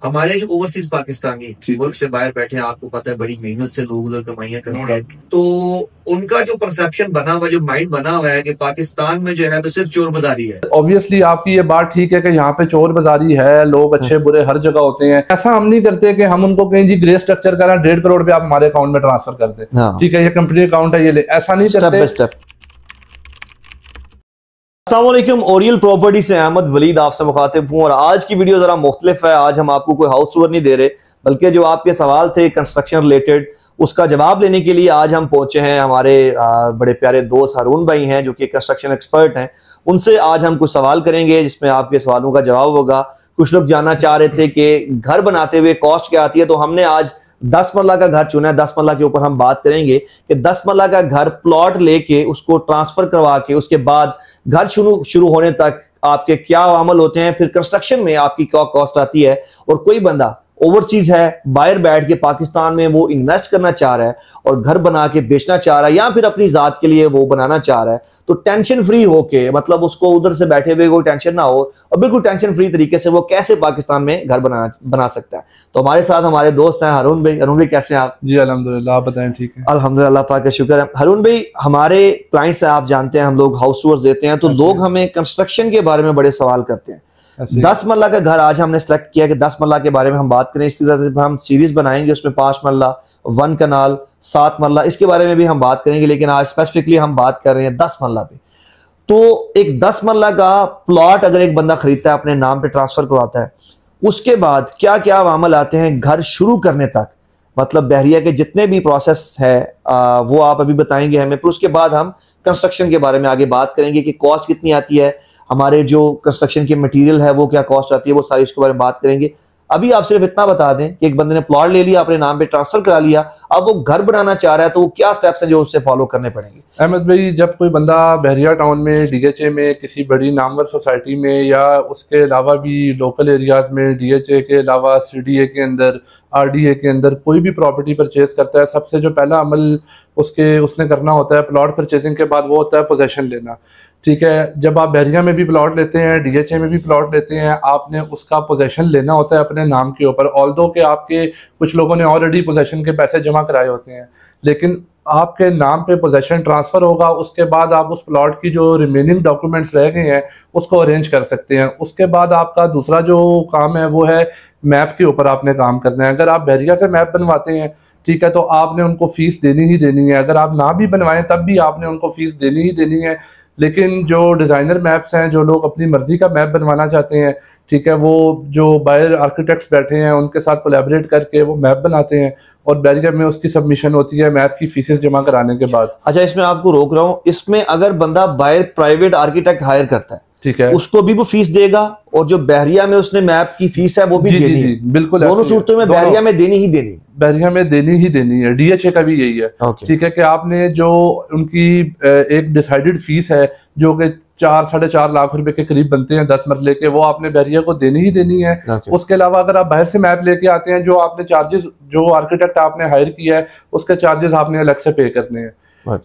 हमारे जो ओवरसीज पाकिस्तानी मुल्क से बाहर बैठे हैं, आपको पता है बड़ी मेहनत से लोग उधर कमाइयां करते हैं, तो उनका जो परसेप्शन बना हुआ, जो माइंड बना हुआ है कि पाकिस्तान में जो है वो सिर्फ चोर बाजारी है। ऑब्वियसली आपकी ये बात ठीक है कि यहाँ पे चोर बाजारी है, लोग अच्छे बुरे हर जगह होते हैं। ऐसा हम नहीं करते कि हम उनको कहें जी ग्रे स्ट्रक्चर करा 1.5 करोड़ पे आप हमारे अकाउंट में ट्रांसफर कर दें, ठीक है ये कंपनी अकाउंट है ये ले, ऐसा नहीं करते। अस्सलाम वालेकुम, ओरियल प्रॉपर्टी से अहमद वलीद आपसे मुखातिब हूँ और आज की वीडियो जरा मुख्तलिफ है। आज हम आपको कोई हाउस टूर नहीं दे रहे, बल्कि जो आपके सवाल थे कंस्ट्रक्शन रिलेटेड उसका जवाब लेने के लिए आज हम पहुंचे हैं। हमारे बड़े प्यारे दोस्त हारून भाई हैं जो कि कंस्ट्रक्शन एक्सपर्ट हैं, उनसे आज हम कुछ सवाल करेंगे जिसमें आपके सवालों का जवाब होगा। कुछ लोग जानना चाह रहे थे कि घर बनाते हुए कॉस्ट क्या आती है, तो हमने आज 10 मरला का घर चुना है। 10 मरला के ऊपर हम बात करेंगे कि 10 मरला का घर प्लॉट लेके उसको ट्रांसफर करवा के उसके बाद घर शुरू होने तक आपके क्या अमल होते हैं, फिर कंस्ट्रक्शन में आपकी क्या कॉस्ट आती है। और कोई बंदा ओवरसीज है, बाहर बैठ के पाकिस्तान में वो इन्वेस्ट करना चाह रहा है और घर बना के बेचना चाह रहा है या फिर अपनी जात के लिए वो बनाना चाह रहा है, तो टेंशन फ्री होके, मतलब उसको उधर से बैठे हुए कोई टेंशन ना हो और बिल्कुल टेंशन फ्री तरीके से वो कैसे पाकिस्तान में घर बना सकता है। तो हमारे साथ हमारे दोस्त हैं हारून भाई। हारून भाई कैसे हैं आप? जी अल्हम्दुलिल्लाह, आप बताएं? ठीक है अल्हम्दुलिल्लाह, पाक का शुक्र है। हारून भाई, हमारे क्लाइंट्स हैं, आप जानते हैं हम लोग हाउस टूर्स देते हैं, तो लोग हमें कंस्ट्रक्शन के बारे में बड़े सवाल करते हैं। 10 मरला का घर आज हमने सेलेक्ट किया कि 10 मरला के बारे में हम बात करें। इसी तरह हम सीरीज बनाएंगे, उसमें 5 मरला, 1 कनाल, 7 मरला, इसके बारे में भी हम बात करेंगे, लेकिन आज स्पेसिफिकली हम बात कर रहे हैं 10 मरला पे। तो एक 10 मरला का प्लॉट अगर एक बंदा खरीदता है, अपने नाम पे ट्रांसफर करवाता है, उसके बाद क्या क्या अमल आते हैं घर शुरू करने तक, मतलब बहरिया के जितने भी प्रोसेस है वो आप अभी बताएंगे हमें। फिर उसके बाद हम कंस्ट्रक्शन के बारे में आगे बात करेंगे कि कॉस्ट कितनी आती है, हमारे जो कंस्ट्रक्शन के मटेरियल है वो क्या कॉस्ट आती है, वो सारी इसके बारे में बात करेंगे। अभी आप सिर्फ इतना बता दें कि एक बंदे ने प्लॉट ले लिया, अपने नाम पे ट्रांसफर करा लिया, अब वो घर बनाना चाह रहा है, तो वो क्या स्टेप्स हैं जो उससे फॉलो करने पड़ेंगे? अहमद भाई, जब कोई बंदा बहरिया टाउन में डीएचए में किसी बड़ी नामवर सोसाइटी में या उसके अलावा भी लोकल एरियाज में डीएचए के अलावा सीडीए के अंदर, आरडीए के अंदर कोई भी प्रॉपर्टी परचेज करता है, सबसे जो पहला अमल उसने करना होता है प्लॉट परचेजिंग के बाद, वो होता है पोजेशन लेना। ठीक है, जब आप बहरिया में भी प्लॉट लेते हैं, डीएचए में भी प्लॉट लेते हैं, आपने उसका पोजेशन लेना होता है अपने नाम के ऊपर। ऑल्दो के आपके कुछ लोगों ने ऑलरेडी पोजेशन के पैसे जमा कराए होते हैं, लेकिन आपके नाम पे पोजेशन ट्रांसफर होगा, उसके बाद आप उस प्लॉट की जो रिमेनिंग डॉक्यूमेंट्स रह गए हैं उसको अरेंज कर सकते हैं। उसके बाद आपका दूसरा जो काम है वो है मैप के ऊपर आपने काम करना है। अगर आप बहरिया से मैप बनवाते हैं, ठीक है, तो आपने उनको फीस देनी ही देनी है। अगर आप ना भी बनवाएं तब भी आपने उनको फीस देनी ही देनी है। लेकिन जो डिज़ाइनर मैप्स हैं, जो लोग अपनी मर्जी का मैप बनवाना चाहते हैं, ठीक है, वो जो बाहर आर्किटेक्ट्स बैठे हैं उनके साथ कोलैबोरेट करके वो मैप बनाते हैं और बहरिया में उसकी सबमिशन होती है मैप की फीसेस जमा कराने के बाद। अच्छा, इसमें आपको रोक रहा हूँ, इसमें अगर बंदा बाहर प्राइवेट आर्किटेक्ट हायर करता है, ठीक है, उसको भी वो फीस देगा और जो बहरिया में उसने मैप की फीस है वो भी देनी है। बिल्कुल, दोनों सूरतों में बहरिया में देनी ही देनी, बहरिया में देनी ही देनी है। डीएचए का भी यही है, ठीक है, कि आपने जो उनकी एक डिसाइडेड फीस है जो कि 4-4.5 लाख रुपए के करीब बनते हैं 10 मरले के, वो आपने बहरिया को देनी ही देनी है। उसके अलावा अगर आप बाहर से मैप लेके आते हैं, जो आपने चार्जेस, जो आर्किटेक्ट आपने हायर किया है उसके चार्जेस आपने अलग से पे करने हैं।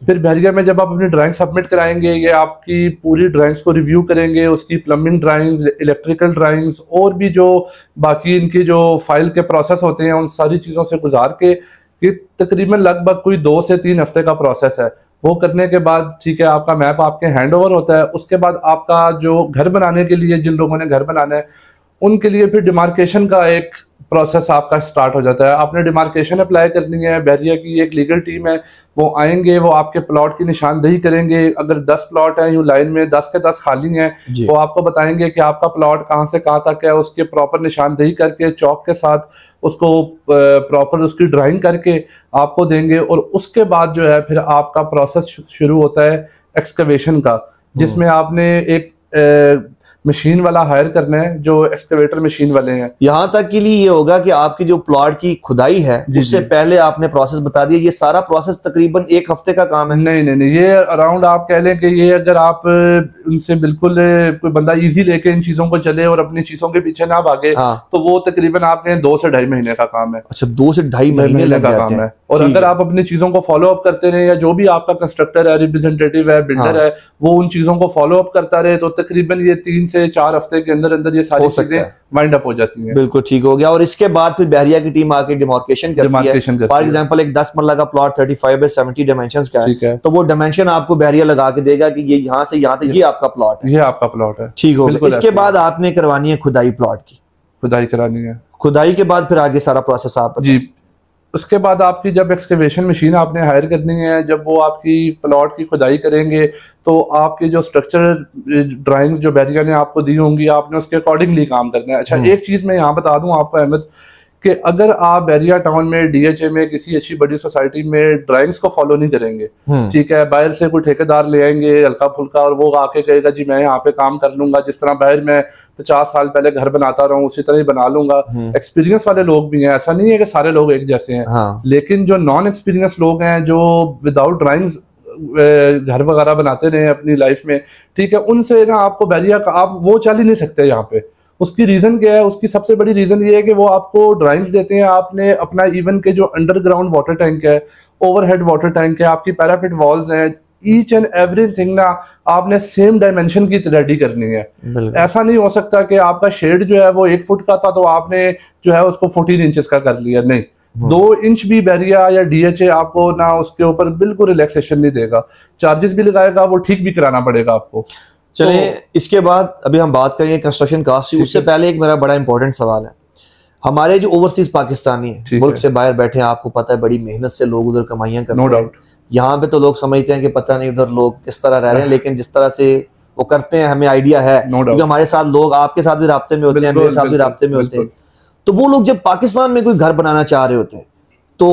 फिर बहरिया में जब आप अपनी ड्राइंग सबमिट कराएंगे, ये आपकी पूरी ड्राइंग्स को रिव्यू करेंगे, उसकी प्लम्बिंग ड्राइंग्स, इलेक्ट्रिकल ड्राइंग्स और भी जो बाकी इनकी जो फाइल के प्रोसेस होते हैं उन सारी चीज़ों से गुजार के, कि तकरीबन लगभग कोई 2 से 3 हफ्ते का प्रोसेस है। वो करने के बाद, ठीक है, आपका मैप आपके हैंड ओवर होता है। उसके बाद आपका जो घर बनाने के लिए, जिन लोगों ने घर बनाना है उनके लिए फिर डिमार्केशन का एक प्रोसेस आपका स्टार्ट हो जाता है। आपने डिमार्केशन अप्लाई करनी है, बहरिया की एक लीगल टीम है, वो आएंगे, वो आपके प्लॉट की निशानदेही करेंगे। अगर 10 प्लॉट हैं यूँ लाइन में, 10 के 10 खाली हैं, वो आपको बताएंगे कि आपका प्लॉट कहाँ से कहाँ तक है, उसके प्रॉपर निशानदेही करके चौक के साथ उसको प्रॉपर उसकी ड्राइंग करके आपको देंगे। और उसके बाद जो है फिर आपका प्रोसेस शुरू होता है एक्सकवेशन का, जिसमें आपने एक मशीन वाला हायर करना है, जो एक्सकवेटर मशीन वाले हैं। यहाँ तक के लिए ये होगा कि आपकी जो प्लॉट की खुदाई है उससे पहले आपने प्रोसेस बता दिया। ये सारा प्रोसेस तकरीबन 1 हफ्ते का काम है? नहीं, ये अराउंड आप कह लें कि ये अगर आप उनसे बिल्कुल कोई बंदा इजी लेके इन चीजों को चले और अपनी चीजों के पीछे ना भागे, तो वो तकरीबन आपके 2 से 2.5 महीने का काम है। अच्छा, 2 से 2.5 महीने का काम है। और अगर आप अपनी चीजों को फॉलो अप करते रहे, या जो भी आपका कंस्ट्रक्टर है, रिप्रेजेंटेटिव है, बिल्डर है, वो उन चीजों को फॉलो अप करता रहे, तो तकरीबन ये 3 से 4 हफ्ते के अंदर अंदर ये सारी चीजें वाइंड अप हो जाती हैं। बिल्कुल ठीक हो गया। और इसके बाद फिर बहरिया की टीम आके डिमार्केशन करती है। फॉर एग्जांपल एक 10 मरला का प्लॉट 35 बाय 70 डायमेंशंस का है, तो वो डायमेंशन आपको बहरिया लगा के देगा कि ये यहाँ से यहाँ तक ये आपका प्लॉट है, ये आपका प्लॉट है। ठीक हो गया। इसके बाद आपने करवानी है खुदाई प्लॉट की, खुदाई करानी है। खुदाई के बाद फिर आगे सारा प्रोसेस आप जी। उसके बाद आपकी जब एक्सकेवेशन मशीन आपने हायर करनी है, जब वो आपकी प्लॉट की खुदाई करेंगे तो आपकी जो स्ट्रक्चर ड्राइंग्स जो बैरिया ने आपको दी होंगी आपने उसके अकॉर्डिंगली काम करना है। अच्छा, एक चीज़ मैं यहाँ बता दूँ आपको अहमद कि अगर आप बैरिया टाउन में डीएचए में किसी अच्छी बड़ी सोसाइटी में ड्राइंग्स को फॉलो नहीं करेंगे, ठीक है, बाहर से कोई ठेकेदार ले आएंगे हल्का फुल्का और वो आके कहेगा जी मैं यहाँ पे काम कर लूंगा, जिस तरह बाहर मैं 50 साल पहले घर बनाता रहा हूँ उसी तरह ही बना लूंगा। एक्सपीरियंस वाले लोग भी हैं, ऐसा नहीं है कि सारे लोग एक जैसे हैं। हाँ। लेकिन जो नॉन एक्सपीरियंस लोग हैं जो विदाउट ड्राइंग्स घर वगैरह बनाते रहे अपनी लाइफ में, ठीक है, उनसे ना आपको बैरिया का आप वो चल ही नहीं सकते यहाँ पे। उसकी रीजन क्या है? उसकी सबसे बड़ी रीजन ये है कि वो आपको ड्राइंग्स देते हैं, आपने अपना इवन के जो अंडरग्राउंड वाटर टैंक है, ओवरहेड वाटर टैंक है, आपकी पैरापेट वॉल्स हैं, ईच एंड एवरीथिंग ना आपने सेम डायमेंशन की रेडी करनी है। ऐसा नहीं हो सकता कि आपका शेड जो है वो 1 फुट का था तो आपने जो है उसको 14 इंचेस का कर लिया। नहीं, 2 इंच भी बैरिया या डीएचए आपको ना उसके ऊपर बिल्कुल रिलैक्सेशन नहीं देगा, चार्जेस भी लगाएगा, वो ठीक भी कराना पड़ेगा आपको। चलिए इसके बाद अभी हम बात करेंगे कंस्ट्रक्शन कास्ट की। उससे पहले एक मेरा बड़ा इंपॉर्टेंट सवाल है, हमारे जो ओवरसीज पाकिस्तानी है मुल्क से बाहर बैठे हैं, आपको पता है बड़ी मेहनत से लोग उधर कमाइयां करते हैं। No doubt. यहाँ पे तो लोग समझते हैं कि पता नहीं उधर लोग किस तरह रह रहे हैं, लेकिन जिस तरह से वो करते हैं हमें आइडिया है, क्योंकि हमारे साथ लोग आपके साथ भी राब्ते में होते हैं, मेरे साथ भी राब्ते में होते हैं। तो वो लोग जब पाकिस्तान में कोई घर बनाना चाह रहे होते हैं तो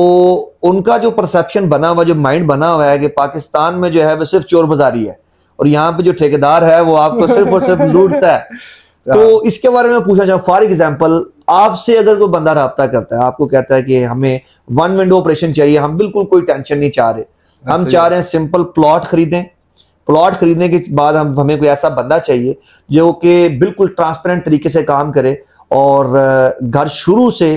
उनका जो परसेप्शन बना हुआ, जो माइंड बना हुआ है कि पाकिस्तान में जो है वो सिर्फ चोर बाजारी है और यहाँ पे जो ठेकेदार है वो आपको सिर्फ और सिर्फ लूटता है। तो इसके बारे में पूछना चाहूँ, फॉर एग्जांपल आपसे अगर कोई बंदा राब्ता करता है, आपको कहता है कि हमें 1 विंडो ऑपरेशन चाहिए, हम बिल्कुल कोई टेंशन नहीं चाह रहे, हम चाह रहे हैं सिंपल प्लॉट खरीदें, प्लॉट खरीदने के बाद हमें कोई ऐसा बंदा चाहिए जो कि बिल्कुल ट्रांसपेरेंट तरीके से काम करे और घर शुरू से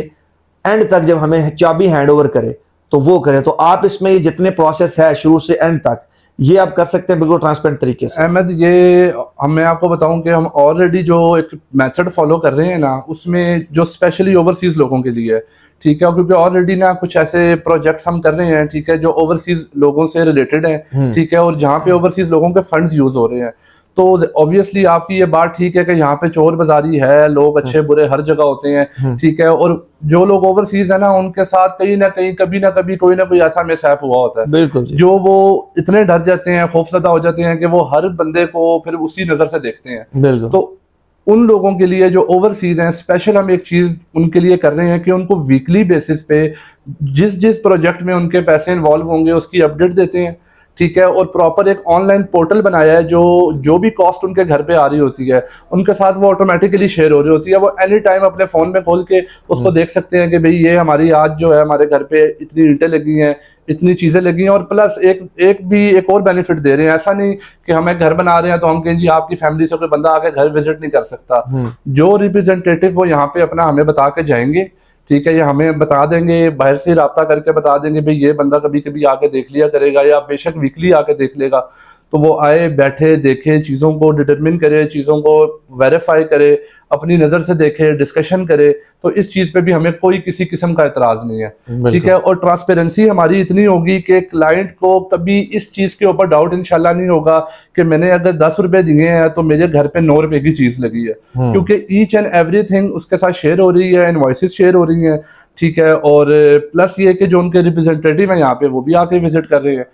एंड तक जब हमें चाबी हैंड ओवर करे तो वो करे। तो आप इसमें जितने प्रोसेस है शुरू से एंड तक ये आप कर सकते हैं बिल्कुल ट्रांसपेरेंट तरीके से। अहमद, ये मैं आपको बताऊं कि हम ऑलरेडी जो एक मेथड फॉलो कर रहे हैं ना, उसमें जो स्पेशली ओवरसीज लोगों के लिए है, ठीक है, क्योंकि ऑलरेडी ना कुछ ऐसे प्रोजेक्ट्स हम कर रहे हैं, ठीक है, जो ओवरसीज लोगों से रिलेटेड हैं, ठीक है, और जहाँ पे ओवरसीज लोगों के फंड्स यूज हो रहे हैं। तो ऑब्वियसली आपकी ये बात ठीक है कि यहाँ पे चोर बाजारी है, लोग अच्छे बुरे हर जगह होते हैं, ठीक है, और जो लोग ओवरसीज है ना उनके साथ कहीं ना कहीं कभी ना कभी कोई ना कोई ऐसा मिसहैप हुआ होता है, बिल्कुल, जो वो इतने डर जाते हैं, खौफजदा हो जाते हैं कि वो हर बंदे को फिर उसी नजर से देखते हैं। तो उन लोगों के लिए जो ओवरसीज हैं, स्पेशल हम एक चीज उनके लिए कर रहे हैं कि उनको वीकली बेसिस पे जिस प्रोजेक्ट में उनके पैसे इन्वॉल्व होंगे उसकी अपडेट देते हैं, ठीक है, और प्रॉपर एक ऑनलाइन पोर्टल बनाया है जो भी कॉस्ट उनके घर पे आ रही होती है उनके साथ वो ऑटोमेटिकली शेयर हो रही होती है। वो एनी टाइम अपने फोन में खोल के उसको देख सकते हैं कि भाई ये हमारी आज जो है हमारे घर पे इतनी ईंटें लगी हैं, इतनी चीजें लगी हैं, और प्लस एक और बेनिफिट दे रहे हैं। ऐसा नहीं कि हमें घर बना रहे हैं तो हम कहें जी आपकी फैमिली से कोई बंदा आके घर विजिट नहीं कर सकता। जो रिप्रेजेंटेटिव वो यहाँ पे अपना हमें बता के जाएंगे, ठीक है, ये हमें बता देंगे, बाहर से राब्ता करके बता देंगे भाई ये बंदा कभी कभी आके देख लिया करेगा या बेशक वीकली आके देख लेगा। तो वो आए, बैठे, देखे, चीज़ों को डिटरमिन करे, चीज़ों को वेरीफाई करे, अपनी नज़र से देखे, डिस्कशन करे। तो इस चीज़ पे भी हमें कोई किसी किस्म का एतराज़ नहीं है, ठीक है, और ट्रांसपेरेंसी हमारी इतनी होगी कि क्लाइंट को कभी इस चीज़ के ऊपर डाउट इंशाल्लाह नहीं होगा कि मैंने अगर 10 रुपए दिए हैं तो मेरे घर पे 9 रुपए की चीज़ लगी है, क्योंकि ईच एंड एवरीथिंग उसके साथ शेयर हो रही है, इनवॉइसेस शेयर हो रही हैं, ठीक है, और प्लस ये कि जो उनके रिप्रेजेंटेटिव हैं यहाँ पे वो भी आके विजिट कर रहे हैं।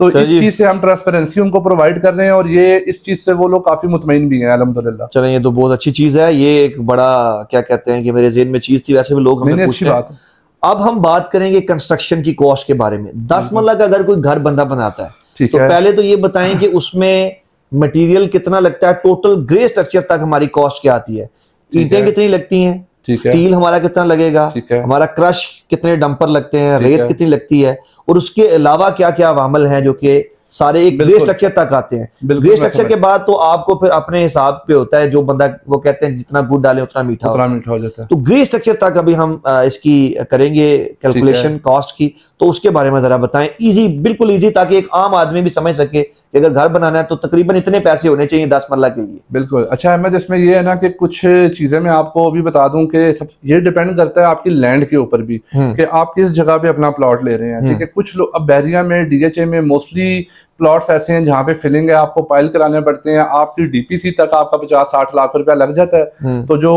तो इस चीज से हम ट्रांसपेरेंसी उनको प्रोवाइड कर रहे हैं और ये इस चीज से वो लोग काफी मुतमईन भी हैं अल्हम्दुलिल्लाह। चलें, ये तो बहुत अच्छी चीज है, ये एक बड़ा क्या कहते हैं कि मेरे ज़हन में चीज थी, वैसे भी लोग हमें पूछते हैं। अब हम बात करेंगे कंस्ट्रक्शन की कॉस्ट के बारे में। 10 मरला का अगर कोई घर बंदा बनाता है तो पहले तो ये बताएं कि उसमें मटेरियल कितना लगता है, टोटल ग्रे स्ट्रक्चर तक हमारी कॉस्ट क्या आती है, ईंटें कितनी लगती हैं, स्टील हमारा कितना लगेगा, हमारा क्रश कितने डंपर लगते हैं, रेत कितनी लगती है, और उसके अलावा क्या क्या अवामल हैं जो कि सारे एक ग्रे स्ट्रक्चर तक आते हैं। ग्रे स्ट्रक्चर के बाद तो आपको फिर अपने हिसाब पे होता है, जो बंदा वो कहते हैं जितना गुड़ डाले उतना मीठा हो जाता है। तो ग्रे स्ट्रक्चर तक अभी हम इसकी करेंगे कैलकुलेशन कॉस्ट की, तो उसके बारे में जरा बताएं, इजी, बिल्कुल इजी, ताकि एक आम आदमी भी समझ सके कि अगर घर बनाना है तो तकरीबन इतने पैसे होने चाहिए 10 मरला के लिए। बिल्कुल। अच्छा अहमद, इसमें ये है ना कि कुछ चीजें मैं आपको अभी बता दूं कि सब ये डिपेंड करता है आपकी लैंड के ऊपर भी कि आप किस जगह पे अपना प्लॉट ले रहे हैं। ठीक है, कुछ लोग अब बहरिया में डीएचए में मोस्टली प्लॉट्स ऐसे हैं जहाँ पे फिलिंग है, आपको पाइल कराने पड़ते हैं, आपकी डीपीसी तक आपका 50-60 लाख रुपया लग जाता है। तो जो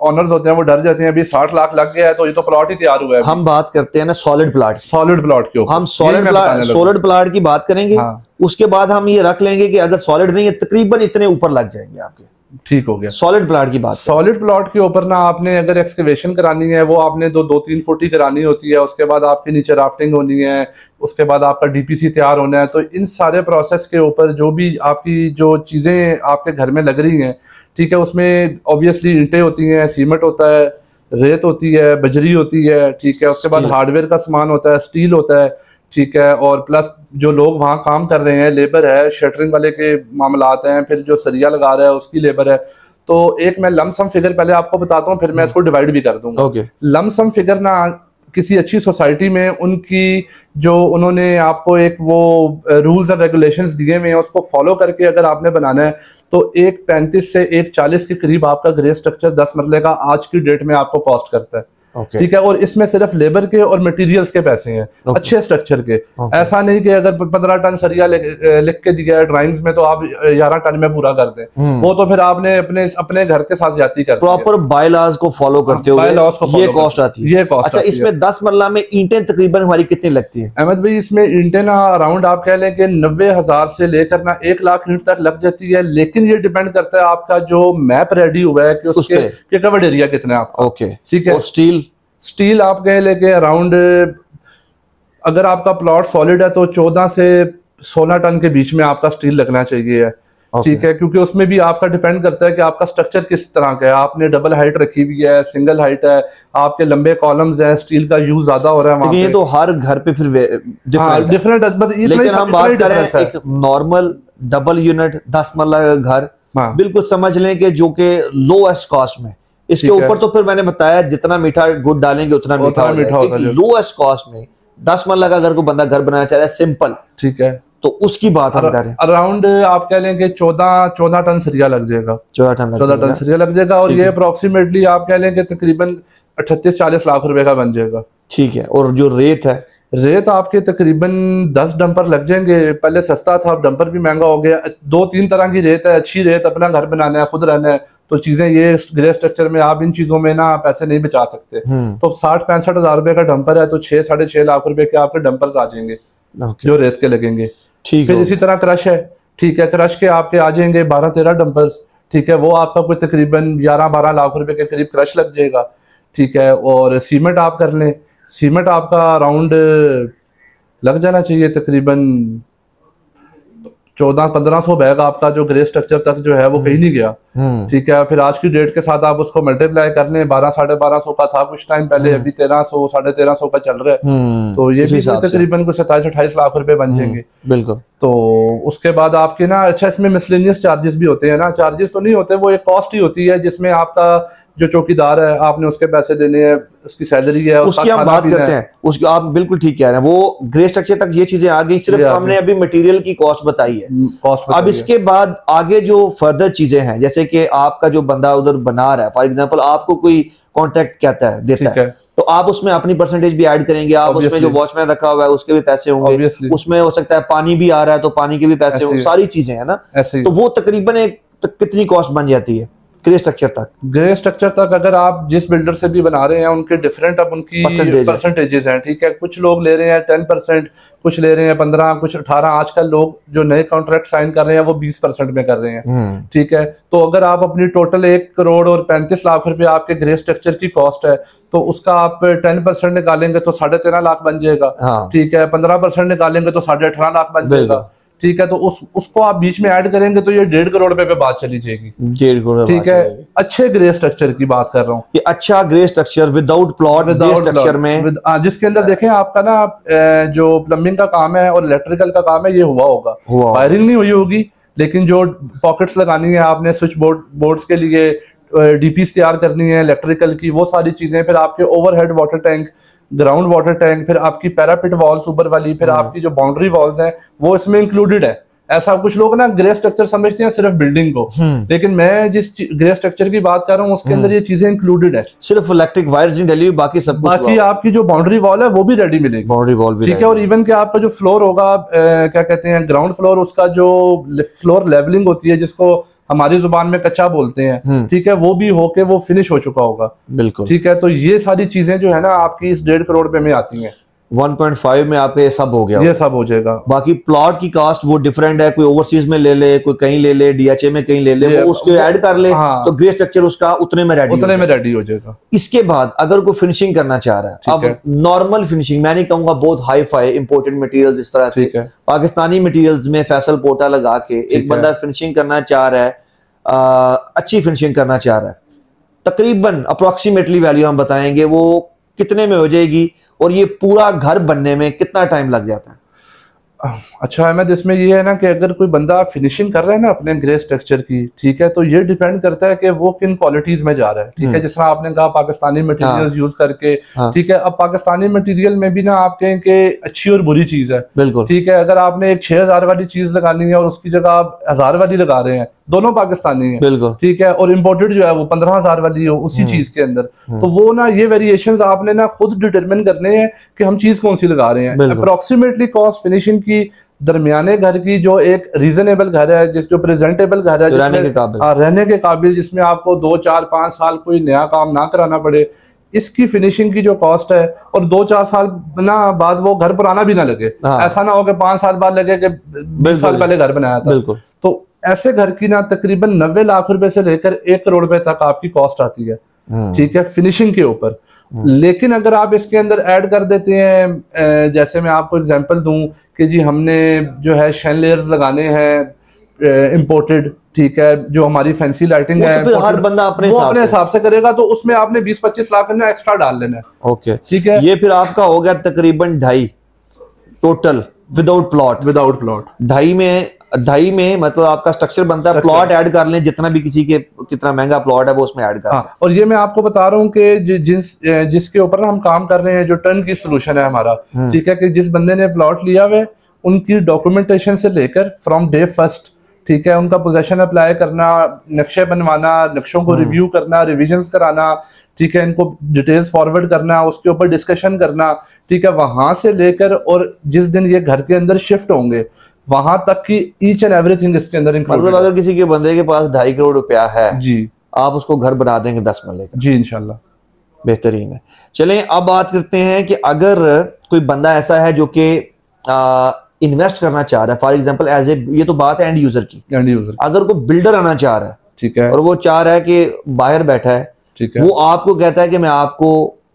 ऑनर्स होते हैं वो डर जाते हैं, अभी 60 लाख लग गया है तो ये तो प्लॉट ही तैयार हुआ है। हम बात करते हैं ना सॉलिड प्लॉट के ऊपर, हम सॉलिड प्लॉट की बात करेंगे। हाँ। उसके बाद हम ये रख लेंगे कि अगर सॉलिड नहीं है तकरीबन इतने ऊपर लग जाएंगे आपके। ठीक हो गया। सॉलिड प्लॉट की बात, सॉलिड प्लॉट के ऊपर ना आपने अगर एक्सकवेशन करानी है वो आपने 2-3 फुट ही करानी होती है, उसके बाद आपके नीचे राफ्टिंग होनी है, उसके बाद आपका डीपीसी तैयार होना है। तो इन सारे प्रोसेस के ऊपर जो भी आपकी जो चीजें आपके घर में लग रही हैं, ठीक है, उसमें ऑब्वियसली ईंटें होती हैं, सीमेंट होता है, रेत होती है, बजरी होती है, ठीक है, उसके बाद हार्डवेयर का सामान होता है, स्टील होता है, ठीक है, और प्लस जो लोग वहाँ काम कर रहे हैं, लेबर है, शटरिंग वाले के मामलात हैं, फिर जो सरिया लगा रहा है उसकी लेबर है। तो एक मैं लमसम फिगर पहले आपको बताता हूँ, फिर मैं इसको डिवाइड भी कर दूंगा। लमसम फिगर ना किसी अच्छी सोसाइटी में उनकी जो उन्होंने आपको एक वो रूल्स एंड रेगुलेशंस दिए हुए हैं उसको फॉलो करके अगर आपने बनाना है तो 1.35 से 1.40 के करीब आपका ग्रे स्ट्रक्चर 10 मरले का आज की डेट में आपको कॉस्ट करता है। ठीक है, और इसमें सिर्फ लेबर के और मटेरियल्स के पैसे हैं, अच्छे स्ट्रक्चर के। ऐसा नहीं कि अगर 15 टन सरिया लिख के दिया है ड्राइंग्स में तो आप 11 टन में पूरा कर दें, वो तो फिर आपने अपने घर के साथ ज्यादती कर प्रॉपर बायलॉज को फॉलो करते हुए ये कॉस्ट आती है। ये कॉस्ट अच्छा, इसमें 10 मरला में ईंटें तकरीबन हमारी कितनी लगती है अहमद भाई? इसमें ईंटें ना अराउंड आप कह लें कि 90,000 से लेकर ना 1 लाख ईंट तक लग जाती है, लेकिन ये डिपेंड करता है आपका जो मैप रेडी हुआ है कि उसके कवर्ड एरिया कितना है आपका। ओके, ठीक है। स्टील आप कह लेके अराउंड अगर आपका प्लॉट सॉलिड है तो 14 से 16 टन के बीच में आपका स्टील लगना चाहिए। ठीक है, क्योंकि उसमें भी आपका डिपेंड करता है कि आपका स्ट्रक्चर किस तरह का है, आपने डबल हाइट रखी हुई है, सिंगल हाइट है, आपके लंबे कॉलम्स हैं, स्टील का यूज ज्यादा हो रहा है वहां पे। ये तो हर घर पे फिर डिफरेंट लेकिन हम बात करें एक नॉर्मल डबल यूनिट 10 मरला घर, बिल्कुल समझ लें कि जो कि लोएस्ट कॉस्ट में, इसके ऊपर तो फिर मैंने बताया जितना मीठा गुड़ डालेंगे उतना मीठा होता है। लोएस्ट कॉस्ट में 10 मरला का अगर कोई बंदा घर बनाना चाह रहा है सिंपल, ठीक है, तो उसकी बात हम करें अराउंड आप कह लें कि 14 टन सरिया लग जाएगा। 14 टन सरिया लग जाएगा, और ये अप्रोक्सीमेटली आप कह लें कि तकरीबन 38-40 लाख रुपए का बन जाएगा। ठीक है, और जो रेत आपके तकरीबन 10 डंपर लग जाएंगे। पहले सस्ता था, अब डंपर भी महंगा हो गया। 2-3 तरह की रेत है, अच्छी रेत, अपना घर बनाना है, खुद रहना है, तो चीजें ये ग्रे स्ट्रक्चर में आप इन चीजों में ना पैसे नहीं बचा सकते। तो 60-65 हजार रुपए का डंपर है तो 6-6.5 लाख रुपए के आपके डंपर आ जाएंगे जो रेत के लगेंगे। फिर इसी तरह क्रश है, ठीक है, क्रश के आपके आ जाएंगे 12-13 डंपर्स, ठीक है, वो आपका कोई तकरीबन 11-12 लाख रुपए के करीब क्रश लग जाएगा। ठीक है, और सीमेंट आप कर लें, सीमेंट आपका अराउंड लग जाना चाहिए तकरीबन 1400-1500 बैग आपका जो ग्रे स्ट्रक्चर तक जो है वो कहीं नहीं गया। ठीक है, फिर आज की डेट के साथ आप उसको मल्टीप्लाई कर लें, 1200-1250 का था कुछ टाइम पहले, अभी 1300-1350 का चल रहा है, तो ये भी तकरीबन कुछ 27-28 लाख रुपए बन जाएंगे। बिल्कुल। तो उसके बाद आपके ना, अच्छा, इसमें मिसलेनियस चार्जेस भी होते हैं ना। चार्जेस तो नहीं होते, वो एक कॉस्ट ही होती है जिसमें आपका जो चौकीदार है आपने उसके पैसे देने हैं, उसकी सैलरी है, उसकी हम बात करते हैं। उसकी आप बिल्कुल ठीक कह रहे हैं, वो ग्रे स्ट्रक्चर तक ये चीजें आ गई, सिर्फ हमने अभी मटेरियल की कॉस्ट बताई है। अब इसके बाद आगे जो फर्दर चीजें हैं, जैसे कि आपका जो बंदा उधर बना रहा है, फॉर एग्जांपल आपको कोई कॉन्ट्रैक्ट कहता है, देता है, तो आप उसमें अपनी परसेंटेज भी ऐड करेंगे, आप उसमें जो वॉचमैन रखा हुआ है उसके भी पैसे होंगे, उसमें हो सकता है पानी भी आ रहा है तो पानी के भी पैसे होंगे, सारी चीजें है ना। तो वो तकरीबन एक कितनी कॉस्ट बन जाती है ग्रे स्ट्रक्चर तक अगर आप जिस बिल्डर से भी बना रहे हैं उनके डिफरेंट अब उनकी परसेंटेजेस हैं। ठीक है, कुछ लोग ले रहे हैं 10%, कुछ ले रहे हैं 15, कुछ 18। आजकल लोग जो नए कॉन्ट्रैक्ट साइन कर रहे हैं वो 20% में कर रहे हैं। ठीक है, तो अगर आप अपनी टोटल 1 करोड़ और 35 लाख रुपए आपके ग्रे स्ट्रक्चर की कॉस्ट है तो उसका आप 10% निकालेंगे तो 13.5 लाख बन जाएगा। ठीक है, 15% निकालेंगे तो 18.5 लाख बन जाएगा। ठीक है, तो उसको आप बीच में ऐड करेंगे तो ये 1.5 करोड़ रुपए पे बात चली जाएगी। 1.5 करोड़। ठीक है, अच्छे ग्रे स्ट्रक्चर की बात कर रहा हूँ, ये अच्छा grey structure without plot structure में, जिसके अंदर देखें आपका ना जो प्लम्बिंग का काम है और इलेक्ट्रिकल का काम है ये हुआ होगा, वायरिंग नहीं हुई होगी, लेकिन जो पॉकेट्स लगानी है आपने स्विच बोर्ड्स के लिए, डीपीस तैयार करनी है इलेक्ट्रिकल की, वो सारी चीजें, फिर आपके overhead water tank, ground water tank, फिर आपकी पैरापिट वॉल्स ऊपर वाली, फिर आपकी जो बाउंड्री वॉल्स हैं वो इसमें इंक्लूडेड है। ऐसा कुछ लोग ना ग्रे स्ट्रक्चर समझते हैं सिर्फ बिल्डिंग को, लेकिन मैं जिस ग्रे स्ट्रक्चर की बात कर रहा हूँ उसके अंदर ये चीजें इंक्लूडेड है। सिर्फ इलेक्ट्रिक वायर्स नहीं डली, बाकी सब कुछ, बाकी आपकी जो बाउंड्री वॉल है वो भी रेडी मिलेगी, बाउंड्री वॉल भी, ठीक है। और इवन के आपका जो फ्लोर होगा, क्या कहते हैं, ग्राउंड फ्लोर, उसका जो फ्लोर लेवलिंग होती है जिसको हमारी जुबान में कच्चा बोलते हैं, ठीक है, वो भी होके वो फिनिश हो चुका होगा, बिल्कुल, ठीक है। तो ये सारी चीजें जो है ना आपकी इस 1.5 करोड़ रुपए में आती हैं। 1.5 में आपका ये सब हो गया, ये सब हो जाएगा। बाकी प्लॉट की कास्ट वो डिफरेंट है, कोई ओवरसीज में ले ले, कोई कहीं ले ले, डीएचए में कहीं ले ले, वो उसको ऐड कर ले, हाँ, तो ग्रे स्ट्रक्चर उसका उतने में रेडी हो जाएगा। इसके बाद अगर कोई फिनिशिंग करना चाह रहा है, अब नॉर्मल फिनिशिंग, मैं नहीं कहूंगा बहुत हाई फाई इंपोर्टेड मटेरियल्स, इस तरह से पाकिस्तानी मटेरियल्स में फैसल पोटा लगा के एक बंदा फिनिशिंग करना चाह रहा है, अच्छी फिनिशिंग करना चाह रहा है, तकरीबन अप्रोक्सीमेटली वैल्यू हम बताएंगे वो कितने में हो जाएगी, और ये पूरा घर बनने में कितना टाइम लग जाता है? अच्छा अहमद, इसमें ये है ना कि अगर कोई बंदा फिनिशिंग कर रहा है ना अपने ग्रे स्ट्रक्चर की, ठीक है, तो ये डिपेंड करता है कि वो किन क्वालिटीज में जा रहा है, ठीक है। जिस तरह आपने कहा पाकिस्तानी मटेरियल्स यूज करके, ठीक है। अब पाकिस्तानी मटेरियल में भी ना आप कहें कि अच्छी और बुरी चीज है, बिल्कुल, ठीक है। अगर आपने एक 6000 वाली चीज लगानी है और उसकी जगह आप 1000 वाली लगा रहे हैं, दोनों पाकिस्तानी है, बिल्कुल, ठीक है, और इम्पोर्टेड जो है वो 15000 वाली हो उसी चीज के अंदर, तो वो ना ये वेरिएशंस आपने ना खुद डिटरमिन करने हैं कि हम चीज कौन सी लगा रहे हैं। अप्रोक्सीमेटली कॉस्ट फिनिशिंग की दरमियाने घर की जो एक रीजनेबल घर है, जिस जो प्रेजेंटेबल घर है, रहने के काबिल, जिसमें आपको 2, 4, 5 साल कोई नया काम ना कराना पड़े, इसकी फिनिशिंग की जो कॉस्ट है, और 2, 4 साल ना बाद वो घर पुराना भी ना लगे, ऐसा ना हो कि 5 साल बाद लगे कि 20 साल पहले घर बनाया था। तो ऐसे घर की ना तकरीबन 90 लाख रुपए से लेकर 1 करोड़ रुपए तक आपकी कॉस्ट आती है, ठीक है, फिनिशिंग के ऊपर। लेकिन अगर आप इसके अंदर ऐड कर देते हैं, जैसे मैं आपको एग्जांपल दूं कि जी हमने जो है शैनलेयर्स लगाने हैं इंपोर्टेड, ठीक है, जो हमारी फैंसी लाइटिंग है, तो हर बंदा अपने हिसाब से करेगा, तो उसमें आपने 20-25 लाख में एक्स्ट्रा डाल लेना है, ओके, ठीक है। ये फिर आपका हो गया तकरीबन 2.5 टोटल विदाउट प्लॉट 2.5 में मतलब आपका स्ट्रक्चर बनता है, प्लॉट ऐड कर लें जितना भी किसी के कितना महंगा प्लॉट है वो उसमें ऐड कर लें। और ये मैं आपको बता रहा हूँ कि जिसके ऊपर हम काम कर रहे हैं, जो टर्न की सोल्यूशन है हमारा, ठीक है, कि जिस बंदे ने प्लॉट लिया हुआ है उनकी डॉक्यूमेंटेशन से लेकर फ्रॉम डे फर्स्ट, ठीक है, उनका पोजेशन अप्लाई करना, नक्शे बनवाना, नक्शों को रिव्यू करना, रिविजन्स कराना, ठीक है, इनको डिटेल्स फॉरवर्ड करना, उसके ऊपर डिस्कशन करना, ठीक है, वहां से लेकर और जिस दिन ये घर के अंदर शिफ्ट होंगे वहां तक की ईच एंड एवरीथिंग इसके अंदर इंक्लूडेड। मतलब अगर किसी के बंदे के पास 2.5 करोड़ रुपया है जी, आप उसको घर बना देंगे 10 मरले का? जी इंशाल्लाह, बेहतरीन है। चलें अब बात करते हैं कि अगर कोई बंदा ऐसा है जो कि इन्वेस्ट करना चाह रहा है, फॉर एग्जांपल एज ए, ये तो बात है एंड यूजर की, अगर कोई बिल्डर आना चाह रहा है, ठीक है, और वो चाह रहा है कि बाहर बैठा है, ठीक है, वो आपको कहता है कि मैं आपको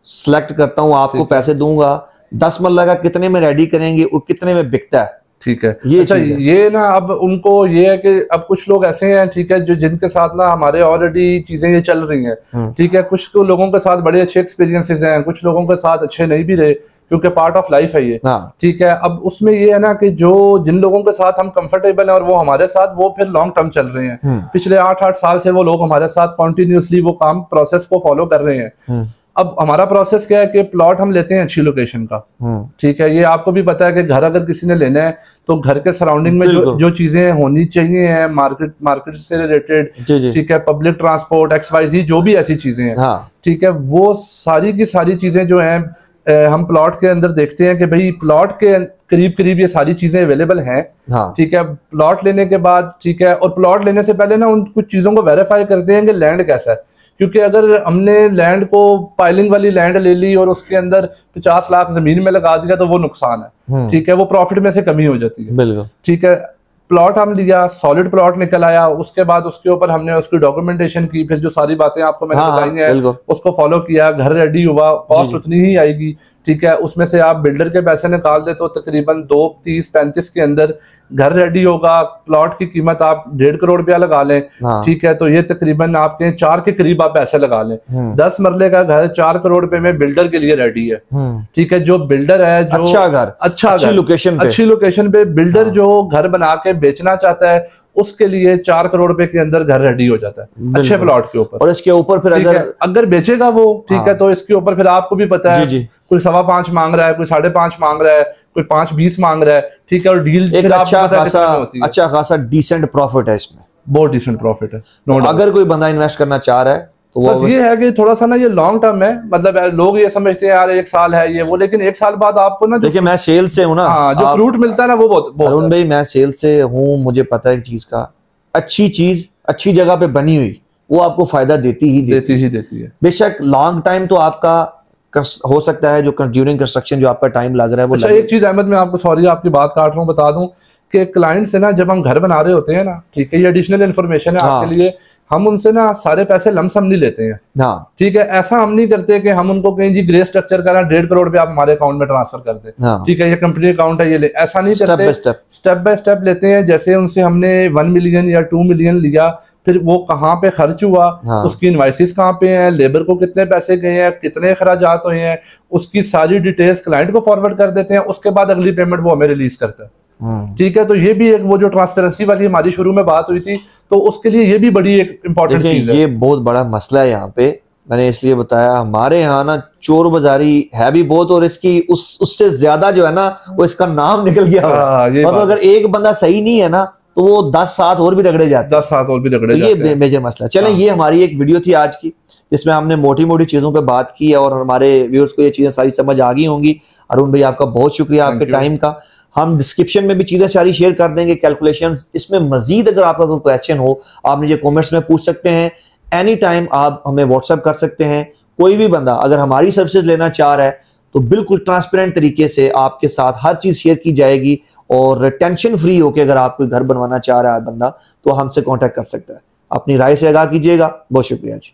सिलेक्ट करता हूँ, आपको पैसे दूंगा, 10 मरला का कितने में रेडी करेंगे और कितने में बिकता है, ठीक है। ये अच्छा ये ना अब उनको ये है कि अब कुछ लोग ऐसे हैं, ठीक है, जो जिनके साथ ना हमारे ऑलरेडी चीजें ये चल रही हैं, ठीक है, कुछ लोगों के साथ बड़े अच्छे एक्सपीरियंसेस हैं, कुछ लोगों के साथ अच्छे नहीं भी रहे, क्योंकि पार्ट ऑफ लाइफ है ये, ठीक है। अब उसमें ये है ना कि जो जिन लोगों के साथ हम कंफर्टेबल हैं और वो हमारे साथ वो फिर लॉन्ग टर्म चल रहे हैं, पिछले 8-8 साल से वो लोग हमारे साथ कॉन्टिन्यूसली वो काम प्रोसेस को फॉलो कर रहे हैं। अब हमारा प्रोसेस क्या है कि प्लॉट हम लेते हैं अच्छी लोकेशन का, ठीक है, ये आपको भी पता है कि घर अगर किसी ने लेना है तो घर के सराउंडिंग में जो चीजें होनी चाहिए हैं, मार्केट से रिलेटेड, ठीक है, पब्लिक ट्रांसपोर्ट, XYZ जो भी ऐसी चीजें हैं, ठीक है, वो सारी की सारी चीजें जो हैं हम प्लॉट के अंदर देखते हैं कि भाई प्लॉट के करीब करीब ये सारी चीजें अवेलेबल हैं, ठीक है। प्लॉट लेने के बाद, ठीक है, और प्लॉट लेने से पहले ना उन कुछ चीजों को वेरीफाई करते हैं कि लैंड कैसा है, क्योंकि अगर हमने लैंड को पाइलिंग वाली लैंड ले ली और उसके अंदर 50 लाख जमीन में लगा दिया तो वो नुकसान है, ठीक है, वो प्रॉफिट में से कमी हो जाती है, बिल्कुल, ठीक है। प्लॉट हम लिया, सॉलिड प्लॉट निकल आया, उसके बाद उसके ऊपर हमने उसकी डॉक्यूमेंटेशन की, फिर जो सारी बातें आपको मैंने बताई हैं उसको फॉलो किया, घर रेडी हुआ, कॉस्ट उतनी ही आएगी, ठीक है। उसमें से आप बिल्डर के पैसे निकाल दे तो तकरीबन 2-30-35 के अंदर घर रेडी होगा। प्लॉट की कीमत आप 1.5 करोड़ रुपया लगा लें, ठीक है, तो ये तकरीबन आपके 4 के करीब आप पैसे लगा लें। 10 मरले का घर 4 करोड़ रुपए में बिल्डर के लिए रेडी है, ठीक है। जो बिल्डर है, जो अच्छी लोकेशन पे बिल्डर जो घर बना के बेचना चाहता है उसके लिए 4 करोड़ रुपए के अंदर घर रेडी हो जाता है अच्छे प्लॉट के ऊपर। और इसके ऊपर फिर अगर बेचेगा वो ठीक है, तो इसके ऊपर फिर आपको भी पता है कोई 5.25 मांग रहा है, कोई 5.5 मांग रहा है, कोई 5.20 मांग रहा है, ठीक है, और डील एक अच्छा खासा डिसेंट प्रॉफिट है इसमें, बहुत डिसेंट प्रॉफिट है। अगर कोई बंदा इन्वेस्ट करना चाह रहा है तो बस ये है कि थोड़ा सा ना ये लॉन्ग टर्म है, मतलब लोग ये समझते हैं यार 1 साल है ये वो, लेकिन 1 साल बाद आपको ना, देखिए मैं सेल से हूँ ना, जो फ्रूट मिलता है ना वो बहुत अरुण भाई, मैं सेल से हूँ, मुझे पता है एक चीज का, अच्छी चीज अच्छी जगह पे बनी हुई वो आपको फायदा देती ही देती है। बेशक लॉन्ग टाइम तो आपका हो सकता है, जो ड्यूरिंग कंस्ट्रक्शन जो आपका टाइम लग रहा है वो। अच्छा एक चीज अहमद, मैं आपको सॉरी आपकी बात काट रहा हूँ, बता दूं कि क्लाइंट से ना जब हम घर बना रहे होते हैं ना, ठीक है, ये एडिशनल इन्फॉर्मेशन है आपके लिए, हम उनसे ना सारे पैसे लमसम नहीं लेते हैं। हाँ ठीक है, ऐसा हम नहीं करते कि हम उनको कहीं जी ग्रे स्ट्रक्चर करा 1.5 करोड़ पे आप हमारे अकाउंट में ट्रांसफर कर दें। हाँ। ठीक है, ये कंपनी अकाउंट है, ये ले, ऐसा नहीं करते, स्टेप बाय स्टेप लेते हैं। जैसे उनसे हमने 1 मिलियन या 2 मिलियन लिया, फिर वो कहाँ पे खर्च हुआ, हाँ। उसकी इनवाइसिस कहाँ पे हैं, लेबर को कितने पैसे गए हैं, कितने अखराजात हुए हैं, उसकी सारी डिटेल्स क्लाइंट को फॉरवर्ड कर देते हैं। उसके बाद अगली पेमेंट वो हमें रिलीज करता है। ठीक है, तो ये भी एक वो जो ट्रांसपेरेंसी वाली हमारी शुरू में बात हुई थी, तो उसके लिए ये भी बड़ी एक इम्पोर्टेंट चीज है। ये बहुत बड़ा मसला है यहाँ पे, मैंने इसलिए बताया, हमारे यहाँ ना चोर बाजारी है भी बहुत, और इसकी उससे ज्यादा जो है ना वो इसका नाम निकल गया। मतलब अगर एक बंदा सही नहीं है ना तो वो 10 साथ और भी रगड़े जाते हैं, 10 साथ और भी रगड़े जाते हैं। ये मेजर मसला। चलें, ये हमारी एक वीडियो थी आज की, जिसमें हमने मोटी मोटी चीजों पे बात की है, और हमारे व्यूअर्स को ये चीजें सारी समझ आ गई होंगी। अरुण भाई आपका बहुत शुक्रिया आपके टाइम का। हम डिस्क्रिप्शन में भी चीजें सारी शेयर कर देंगे, कैलकुलेशंस। इसमें मजीद अगर आपका कोई क्वेश्चन हो आप मुझे कमेंट्स में पूछ सकते हैं, एनी टाइम आप हमें व्हाट्सएप कर सकते हैं। कोई भी बंदा अगर हमारी सर्विसेज लेना चाह रहा है तो बिल्कुल ट्रांसपेरेंट तरीके से आपके साथ हर चीज शेयर की जाएगी, और टेंशन फ्री होकर अगर आप कोई घर बनवाना चाह रहा है बंदा तो हमसे कांटेक्ट कर सकता है। अपनी राय से आगाह कीजिएगा। बहुत शुक्रिया जी।